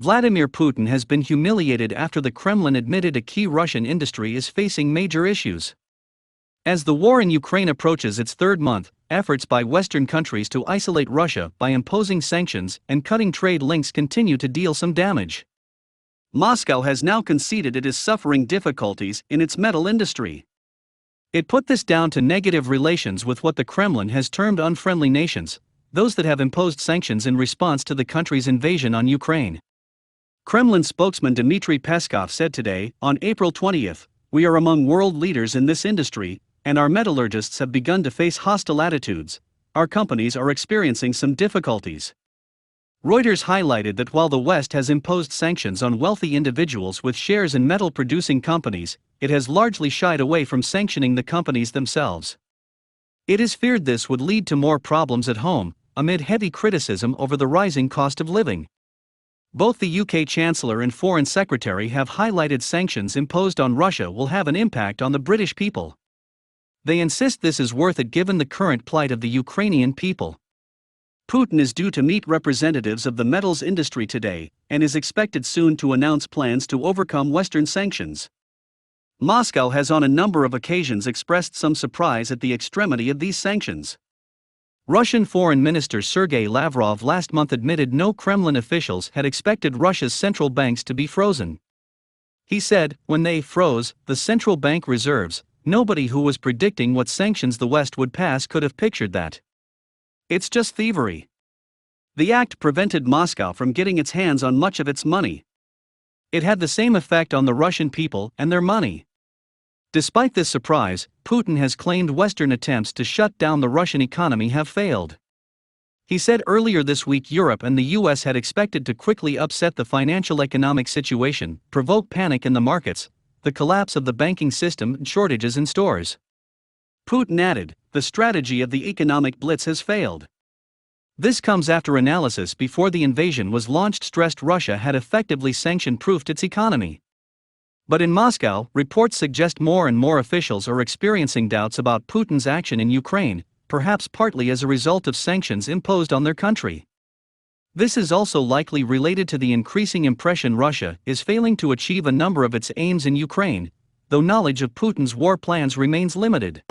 Vladimir Putin has been humiliated after the Kremlin admitted a key Russian industry is facing major issues. As the war in Ukraine approaches its third month, efforts by Western countries to isolate Russia by imposing sanctions and cutting trade links continue to deal some damage. Moscow has now conceded it is suffering difficulties in its metal industry. It put this down to negative relations with what the Kremlin has termed unfriendly nations, those that have imposed sanctions in response to the country's invasion on Ukraine. Kremlin spokesman Dmitry Peskov said today, on April 20, "We are among world leaders in this industry, and our metallurgists have begun to face hostile attitudes. Our companies are experiencing some difficulties." Reuters highlighted that while the West has imposed sanctions on wealthy individuals with shares in metal-producing companies, it has largely shied away from sanctioning the companies themselves. It is feared this would lead to more problems at home, amid heavy criticism over the rising cost of living. Both the UK Chancellor and Foreign Secretary have highlighted sanctions imposed on Russia will have an impact on the British people. They insist this is worth it given the current plight of the Ukrainian people. Putin is due to meet representatives of the metals industry today, and is expected soon to announce plans to overcome Western sanctions. Moscow has on a number of occasions expressed some surprise at the extremity of these sanctions. Russian Foreign Minister Sergei Lavrov last month admitted no Kremlin officials had expected Russia's central banks to be frozen. He said, "When they froze the central bank reserves, nobody who was predicting what sanctions the West would pass could have pictured that. It's just thievery." The act prevented Moscow from getting its hands on much of its money. It had the same effect on the Russian people and their money. Despite this surprise, Putin has claimed Western attempts to shut down the Russian economy have failed. He said earlier this week Europe and the US had expected to quickly upset the financial economic situation, provoke panic in the markets, the collapse of the banking system and shortages in stores. Putin added, "The strategy of the economic blitz has failed." This comes after analysis before the invasion was launched stressed Russia had effectively sanction-proofed its economy. But in Moscow, reports suggest more and more officials are experiencing doubts about Putin's action in Ukraine, perhaps partly as a result of sanctions imposed on their country. This is also likely related to the increasing impression Russia is failing to achieve a number of its aims in Ukraine, though knowledge of Putin's war plans remains limited.